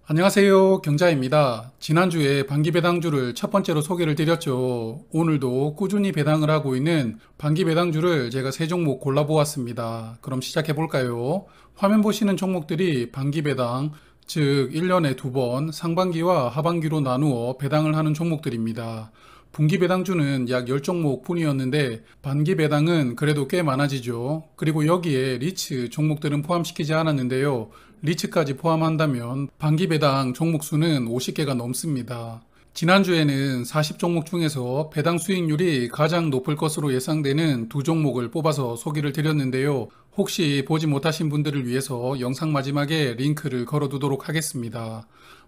안녕하세요. 경자입니다. 지난주에 반기 배당주를 첫 번째로 소개를 드렸죠. 오늘도 꾸준히 배당을 하고 있는 반기 배당주를 제가 세 종목 골라보았습니다. 그럼 시작해 볼까요? 화면 보시는 종목들이 반기 배당, 즉 1년에 두 번 상반기와 하반기로 나누어 배당을 하는 종목들입니다. 분기 배당주는 약 10종목 뿐이었는데 반기 배당은 그래도 꽤 많아지죠. 그리고 여기에 리츠 종목들은 포함시키지 않았는데요. 리츠까지 포함한다면 반기 배당 종목 수는 50개가 넘습니다. 지난주에는 40종목 중에서 배당 수익률이 가장 높을 것으로 예상되는 두 종목을 뽑아서 소개를 드렸는데요. 혹시 보지 못하신 분들을 위해서 영상 마지막에 링크를 걸어두도록 하겠습니다.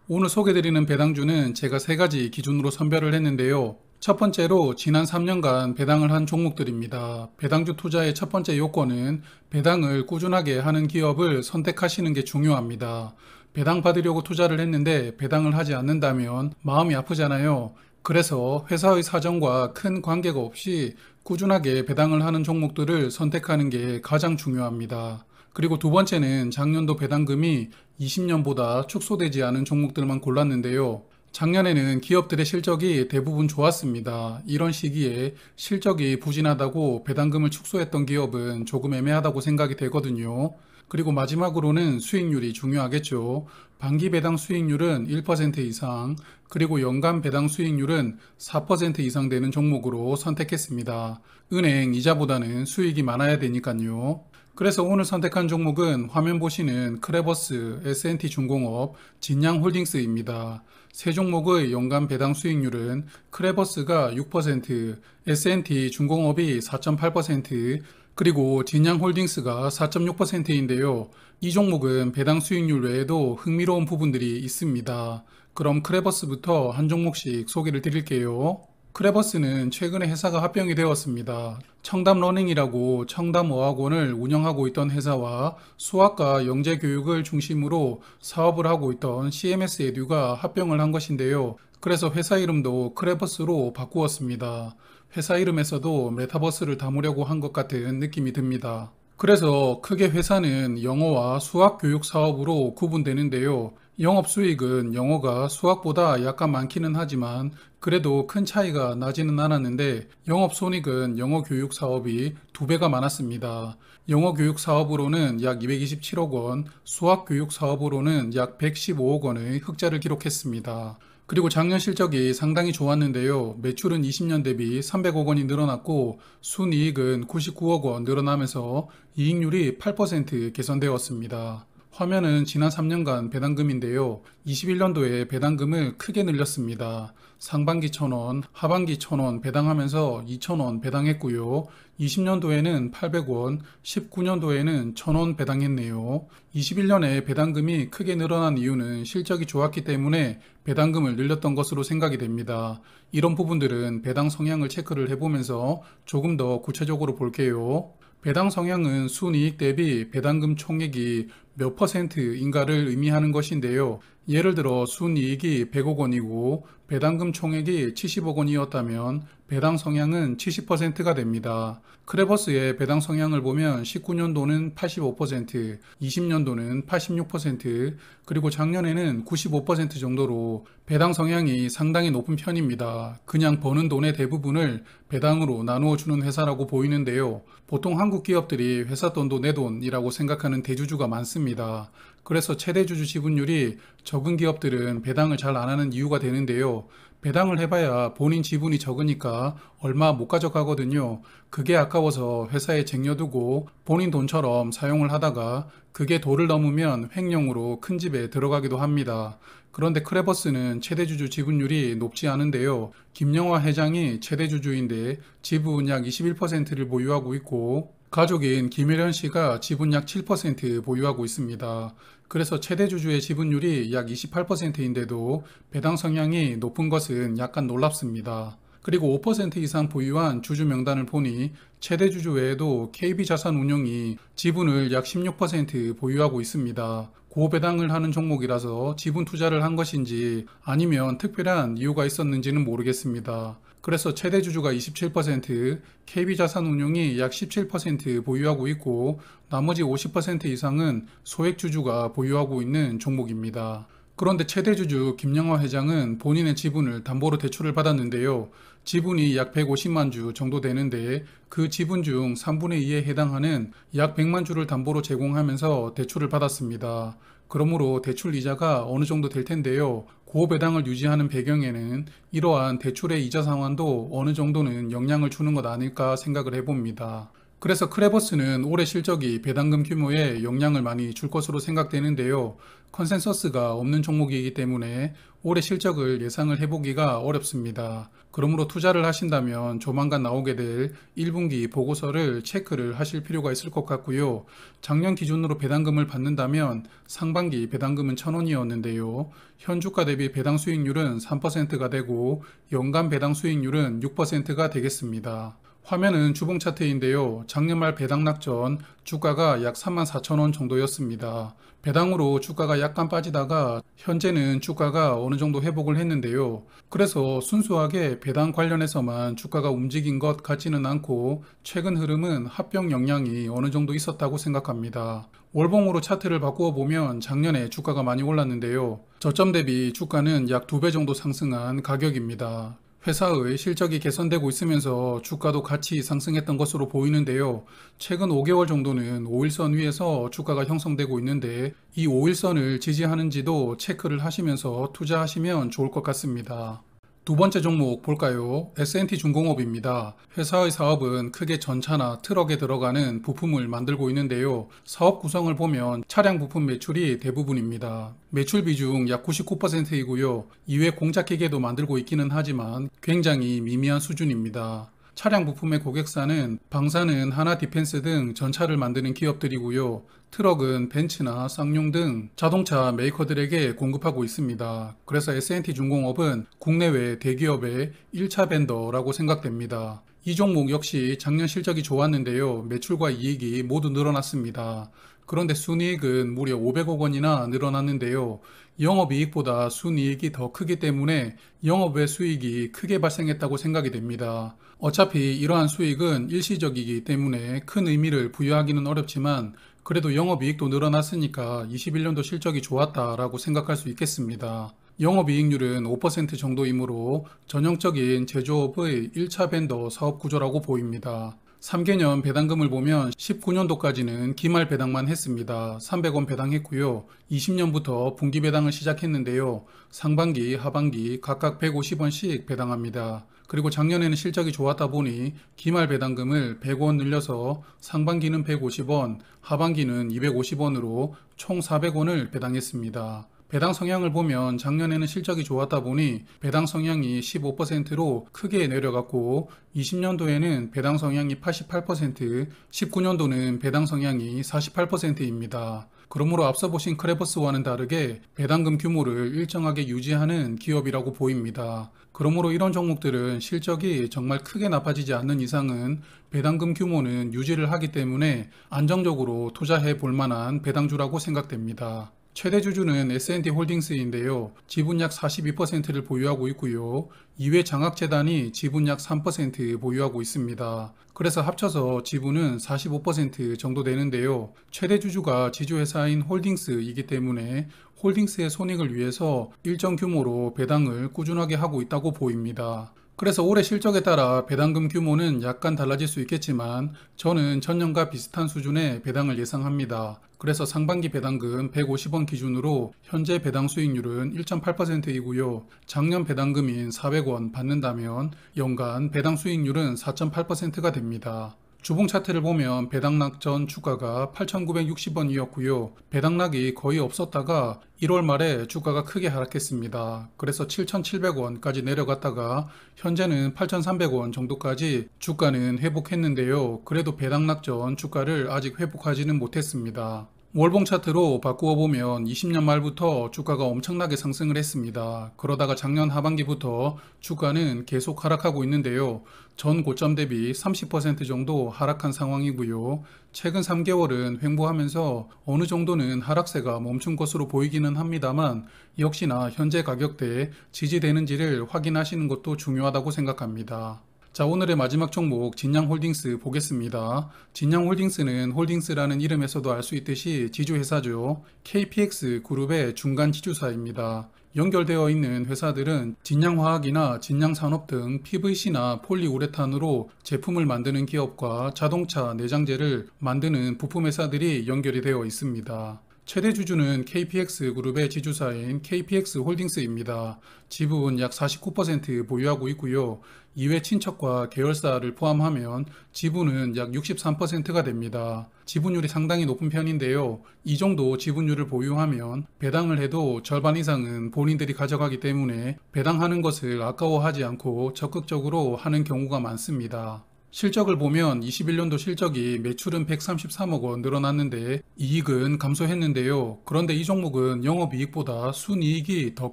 오늘 소개드리는 배당주는 제가 세 가지 기준으로 선별을 했는데요. 첫 번째로 지난 3년간 배당을 한 종목들입니다. 배당주 투자의 첫 번째 요건은 배당을 꾸준하게 하는 기업을 선택하시는 게 중요합니다. 배당 받으려고 투자를 했는데 배당을 하지 않는다면 마음이 아프잖아요. 그래서 회사의 사정과 큰 관계가 없이 꾸준하게 배당을 하는 종목들을 선택하는 게 가장 중요합니다. 그리고 두 번째는 작년도 배당금이 20년보다 축소되지 않은 종목들만 골랐는데요. 작년에는 기업들의 실적이 대부분 좋았습니다. 이런 시기에 실적이 부진하다고 배당금을 축소했던 기업은 조금 애매하다고 생각이 되거든요. 그리고 마지막으로는 수익률이 중요하겠죠. 반기 배당 수익률은 1% 이상, 그리고 연간 배당 수익률은 4% 이상 되는 종목으로 선택했습니다. 은행 이자보다는 수익이 많아야 되니까요. 그래서 오늘 선택한 종목은 화면 보시는 크레버스, S&T중공업, 진양홀딩스입니다. 세 종목의 연간 배당 수익률은 크레버스가 6%, S&T중공업이 4.8%, 그리고 진양홀딩스가 4.6%인데요. 이 종목은 배당 수익률 외에도 흥미로운 부분들이 있습니다. 그럼 크레버스부터 한 종목씩 소개를 드릴게요. 크레버스는 최근에 회사가 합병이 되었습니다. 청담러닝이라고 청담어학원을 운영하고 있던 회사와 수학과 영재교육을 중심으로 사업을 하고 있던 CMS 에듀가 합병을 한 것인데요. 그래서 회사 이름도 크레버스로 바꾸었습니다. 회사 이름에서도 메타버스를 담으려고 한 것 같은 느낌이 듭니다. 그래서 크게 회사는 영어와 수학 교육 사업으로 구분되는데요. 영업 수익은 영어가 수학보다 약간 많기는 하지만 그래도 큰 차이가 나지는 않았는데 영업 손익은 영어 교육 사업이 2배가 많았습니다. 영어 교육 사업으로는 약 227억 원, 수학 교육 사업으로는 약 115억 원의 흑자를 기록했습니다. 그리고 작년 실적이 상당히 좋았는데요. 매출은 20년 대비 300억 원이 늘어났고 순이익은 99억 원 늘어나면서 이익률이 8% 개선되었습니다. 화면은 지난 3년간 배당금인데요. 21년도에 배당금을 크게 늘렸습니다. 상반기 1,000원, 하반기 1,000원 배당하면서 2,000원 배당했고요. 20년도에는 800원, 19년도에는 1,000원 배당했네요. 21년에 배당금이 크게 늘어난 이유는 실적이 좋았기 때문에 배당금을 늘렸던 것으로 생각이 됩니다. 이런 부분들은 배당 성향을 체크를 해보면서 조금 더 구체적으로 볼게요. 배당 성향은 순이익 대비 배당금 총액이 몇 %인가를 의미하는 것인데요. 예를 들어 순이익이 100억 원이고 배당금 총액이 70억 원이었다면 배당 성향은 70%가 됩니다. 크레버스의 배당 성향을 보면 19년도는 85%, 20년도는 86%, 그리고 작년에는 95% 정도로 배당 성향이 상당히 높은 편입니다. 그냥 버는 돈의 대부분을 배당으로 나누어 주는 회사라고 보이는데요. 보통 한국 기업들이 회사 돈도 내 돈이라고 생각하는 대주주가 많습니다. 그래서 최대주주 지분율이 적은 기업들은 배당을 잘 안 하는 이유가 되는데요. 배당을 해봐야 본인 지분이 적으니까 얼마 못 가져가거든요. 그게 아까워서 회사에 쟁여두고 본인 돈처럼 사용을 하다가 그게 도를 넘으면 횡령으로 큰 집에 들어가기도 합니다. 그런데 크레버스는 최대주주 지분율이 높지 않은데요. 김영화 회장이 최대주주인데 지분 약 21%를 보유하고 있고 가족인 김혜련 씨가 지분 약 7% 보유하고 있습니다. 그래서 최대주주의 지분율이 약 28%인데도 배당 성향이 높은 것은 약간 놀랍습니다. 그리고 5% 이상 보유한 주주 명단을 보니 최대주주 외에도 KB자산운용이 지분을 약 16% 보유하고 있습니다. 고배당을 하는 종목이라서 지분 투자를 한 것인지 아니면 특별한 이유가 있었는지는 모르겠습니다. 그래서 최대 주주가 27%, KB자산운용이 약 17% 보유하고 있고 나머지 50% 이상은 소액 주주가 보유하고 있는 종목입니다. 그런데 최대주주 김영화 회장은 본인의 지분을 담보로 대출을 받았는데요. 지분이 약 150만 주 정도 되는데 그 지분 중 3분의 2에 해당하는 약 100만 주를 담보로 제공하면서 대출을 받았습니다. 그러므로 대출 이자가 어느 정도 될 텐데요. 고배당을 유지하는 배경에는 이러한 대출의 이자 상환도 어느 정도는 영향을 주는 것 아닐까 생각을 해봅니다. 그래서 크레버스는 올해 실적이 배당금 규모에 영향을 많이 줄 것으로 생각되는데요. 컨센서스가 없는 종목이기 때문에 올해 실적을 예상을 해보기가 어렵습니다. 그러므로 투자를 하신다면 조만간 나오게 될 1분기 보고서를 체크를 하실 필요가 있을 것 같고요. 작년 기준으로 배당금을 받는다면 상반기 배당금은 1,000원이었는데요. 현 주가 대비 배당 수익률은 3%가 되고 연간 배당 수익률은 6%가 되겠습니다. 화면은 주봉 차트인데요. 작년 말 배당 낙전 주가가 약 34,000원 정도였습니다. 배당으로 주가가 약간 빠지다가 현재는 주가가 어느 정도 회복을 했는데요. 그래서 순수하게 배당 관련해서만 주가가 움직인 것 같지는 않고 최근 흐름은 합병 영향이 어느 정도 있었다고 생각합니다. 월봉으로 차트를 바꾸어 보면 작년에 주가가 많이 올랐는데요. 저점 대비 주가는 약 2배 정도 상승한 가격입니다. 회사의 실적이 개선되고 있으면서 주가도 같이 상승했던 것으로 보이는데요. 최근 5개월 정도는 5일선 위에서 주가가 형성되고 있는데 이 5일선을 지지하는지도 체크를 하시면서 투자하시면 좋을 것 같습니다. 두 번째 종목 볼까요? S&T중공업입니다. 회사의 사업은 크게 전차나 트럭에 들어가는 부품을 만들고 있는데요. 사업 구성을 보면 차량 부품 매출이 대부분입니다. 매출 비중 약 99%이고요. 이외 공작 기계도 만들고 있기는 하지만 굉장히 미미한 수준입니다. 차량 부품의 고객사는 방사능, 하나 디펜스 등 전차를 만드는 기업들이고요. 트럭은 벤츠나 쌍용 등 자동차 메이커들에게 공급하고 있습니다. 그래서 S&T중공업은 국내외 대기업의 1차 벤더라고 생각됩니다. 이 종목 역시 작년 실적이 좋았는데요. 매출과 이익이 모두 늘어났습니다. 그런데 순이익은 무려 500억 원이나 늘어났는데요. 영업이익보다 순이익이 더 크기 때문에 영업외 수익이 크게 발생했다고 생각이 됩니다. 어차피 이러한 수익은 일시적이기 때문에 큰 의미를 부여하기는 어렵지만 그래도 영업이익도 늘어났으니까 21년도 실적이 좋았다라고 생각할 수 있겠습니다. 영업이익률은 5% 정도이므로 전형적인 제조업의 1차 벤더 사업 구조라고 보입니다. 3개년 배당금을 보면 19년도까지는 기말 배당만 했습니다. 300원 배당했고요. 20년부터 분기 배당을 시작했는데요. 상반기, 하반기 각각 150원씩 배당합니다. 그리고 작년에는 실적이 좋았다 보니 기말 배당금을 100원 늘려서 상반기는 150원, 하반기는 250원으로 총 400원을 배당했습니다. 배당 성향을 보면 작년에는 실적이 좋았다 보니 배당 성향이 15%로 크게 내려갔고 20년도에는 배당 성향이 88%, 19년도는 배당 성향이 48%입니다. 그러므로 앞서 보신 크레버스와는 다르게 배당금 규모를 일정하게 유지하는 기업이라고 보입니다. 그러므로 이런 종목들은 실적이 정말 크게 나빠지지 않는 이상은 배당금 규모는 유지를 하기 때문에 안정적으로 투자해 볼 만한 배당주라고 생각됩니다. 최대 주주는 S&T홀딩스인데요. 지분 약 42%를 보유하고 있고요. 이외 장학재단이 지분 약 3% 보유하고 있습니다. 그래서 합쳐서 지분은 45% 정도 되는데요. 최대 주주가 지주회사인 홀딩스이기 때문에 홀딩스의 손익을 위해서 일정 규모로 배당을 꾸준하게 하고 있다고 보입니다. 그래서 올해 실적에 따라 배당금 규모는 약간 달라질 수 있겠지만 저는 전년과 비슷한 수준의 배당을 예상합니다. 그래서 상반기 배당금 150원 기준으로 현재 배당 수익률은 1.8%이고요. 작년 배당금인 400원 받는다면 연간 배당 수익률은 4.8%가 됩니다. 주봉 차트를 보면 배당락 전 주가가 8,960원이었고요. 배당락이 거의 없었다가 1월 말에 주가가 크게 하락했습니다. 그래서 7,700원까지 내려갔다가 현재는 8,300원 정도까지 주가는 회복했는데요. 그래도 배당락 전 주가를 아직 회복하지는 못했습니다. 월봉 차트로 바꾸어 보면 20년 말부터 주가가 엄청나게 상승을 했습니다. 그러다가 작년 하반기부터 주가는 계속 하락하고 있는데요. 전 고점 대비 30% 정도 하락한 상황이고요. 최근 3개월은 횡보하면서 어느 정도는 하락세가 멈춘 것으로 보이기는 합니다만 역시나 현재 가격대에 지지되는지를 확인하시는 것도 중요하다고 생각합니다. 자, 오늘의 마지막 종목 진양홀딩스 보겠습니다. 진양홀딩스는 홀딩스라는 이름에서도 알 수 있듯이 지주회사죠. KPX 그룹의 중간 지주사입니다. 연결되어 있는 회사들은 진양화학이나 진양산업 등 PVC나 폴리우레탄으로 제품을 만드는 기업과 자동차 내장재를 만드는 부품회사들이 연결이 되어 있습니다. 최대 주주는 KPX 그룹의 지주사인 KPX 홀딩스입니다. 지분 약 49% 보유하고 있고요. 이외 친척과 계열사를 포함하면 지분은 약 63%가 됩니다. 지분율이 상당히 높은 편인데요. 이 정도 지분율을 보유하면 배당을 해도 절반 이상은 본인들이 가져가기 때문에 배당하는 것을 아까워하지 않고 적극적으로 하는 경우가 많습니다. 실적을 보면 21년도 실적이 매출은 133억 원 늘어났는데 이익은 감소했는데요. 그런데 이 종목은 영업이익보다 순이익이 더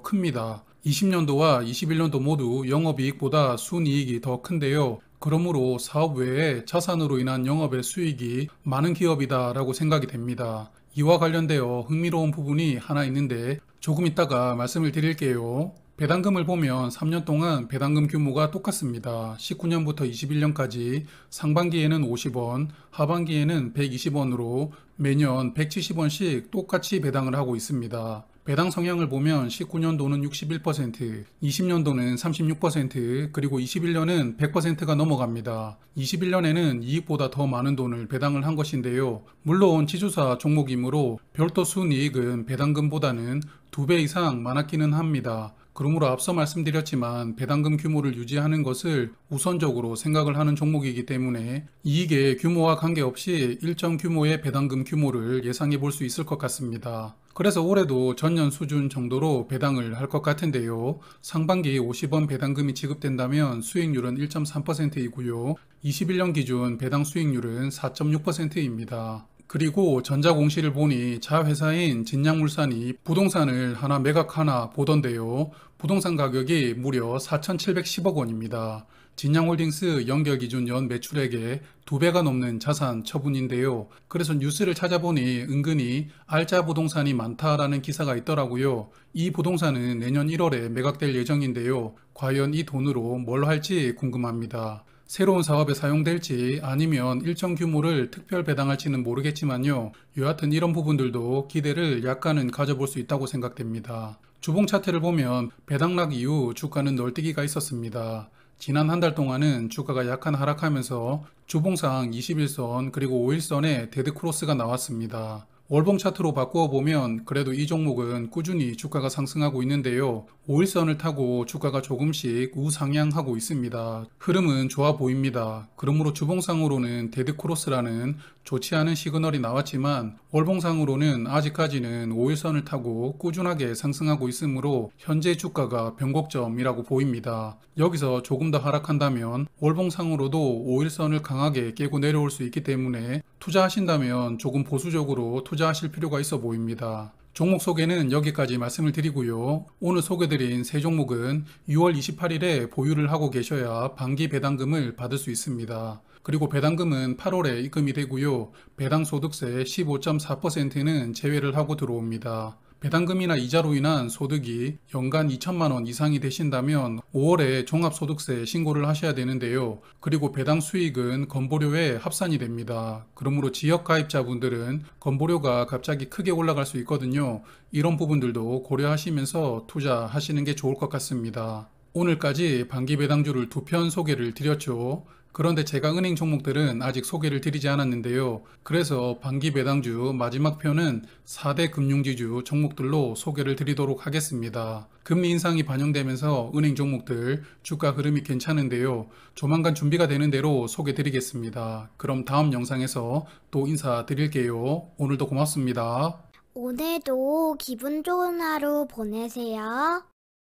큽니다. 20년도와 21년도 모두 영업이익보다 순이익이 더 큰데요. 그러므로 사업 외에 자산으로 인한 영업의 수익이 많은 기업이다 라고 생각이 됩니다. 이와 관련되어 흥미로운 부분이 하나 있는데 조금 이따가 말씀을 드릴게요. 배당금을 보면 3년 동안 배당금 규모가 똑같습니다. 19년부터 21년까지 상반기에는 50원, 하반기에는 120원으로 매년 170원씩 똑같이 배당을 하고 있습니다. 배당 성향을 보면 19년도는 61%, 20년도는 36%, 그리고 21년은 100%가 넘어갑니다. 21년에는 이익보다 더 많은 돈을 배당을 한 것인데요. 물론 지주사 종목이므로 별도 순이익은 배당금보다는 2배 이상 많았기는 합니다. 그러므로 앞서 말씀드렸지만 배당금 규모를 유지하는 것을 우선적으로 생각을 하는 종목이기 때문에 이익의 규모와 관계없이 일정 규모의 배당금 규모를 예상해 볼 수 있을 것 같습니다. 그래서 올해도 전년 수준 정도로 배당을 할 것 같은데요. 상반기 50원 배당금이 지급된다면 수익률은 1.3%이고요. 21년 기준 배당 수익률은 4.6%입니다. 그리고 전자공시를 보니 자회사인 진양물산이 부동산을 하나 매각하나 보던데요. 부동산 가격이 무려 4,710억 원입니다. 진양홀딩스 연결 기준 연 매출액의 2배가 넘는 자산 처분인데요. 그래서 뉴스를 찾아보니 은근히 알짜 부동산이 많다라는 기사가 있더라고요. 이 부동산은 내년 1월에 매각될 예정인데요. 과연 이 돈으로 뭘 할지 궁금합니다. 새로운 사업에 사용될지 아니면 일정 규모를 특별 배당할지는 모르겠지만요. 여하튼 이런 부분들도 기대를 약간은 가져볼 수 있다고 생각됩니다. 주봉 차트를 보면 배당락 이후 주가는 널뛰기가 있었습니다. 지난 한 달 동안은 주가가 약간 하락하면서 주봉상 21선 그리고 5일선에 데드크로스가 나왔습니다. 월봉 차트로 바꾸어 보면 그래도 이 종목은 꾸준히 주가가 상승하고 있는데요. 5일선을 타고 주가가 조금씩 우상향하고 있습니다. 흐름은 좋아 보입니다. 그러므로 주봉상으로는 데드크로스라는 좋지 않은 시그널이 나왔지만 월봉상으로는 아직까지는 5일선을 타고 꾸준하게 상승하고 있으므로 현재 주가가 변곡점이라고 보입니다. 여기서 조금 더 하락한다면 월봉상으로도 5일선을 강하게 깨고 내려올 수 있기 때문에 투자하신다면 조금 보수적으로 투자하실 필요가 있어 보입니다. 종목 소개는 여기까지 말씀을 드리고요. 오늘 소개드린 세 종목은 6월 28일에 보유를 하고 계셔야 반기 배당금을 받을 수 있습니다. 그리고 배당금은 8월에 입금이 되고요. 배당소득세 15.4%는 제외를 하고 들어옵니다. 배당금이나 이자로 인한 소득이 연간 2천만 원 이상이 되신다면 5월에 종합소득세 신고를 하셔야 되는데요. 그리고 배당 수익은 건보료에 합산이 됩니다. 그러므로 지역 가입자분들은 건보료가 갑자기 크게 올라갈 수 있거든요. 이런 부분들도 고려하시면서 투자하시는 게 좋을 것 같습니다. 오늘까지 반기 배당주를 2편 소개를 드렸죠. 그런데 제가 은행 종목들은 아직 소개를 드리지 않았는데요. 그래서 반기 배당주 마지막 편은 4대 금융지주 종목들로 소개를 드리도록 하겠습니다. 금리 인상이 반영되면서 은행 종목들 주가 흐름이 괜찮은데요. 조만간 준비가 되는 대로 소개 드리겠습니다. 그럼 다음 영상에서 또 인사드릴게요. 오늘도 고맙습니다. 오늘도 기분 좋은 하루 보내세요.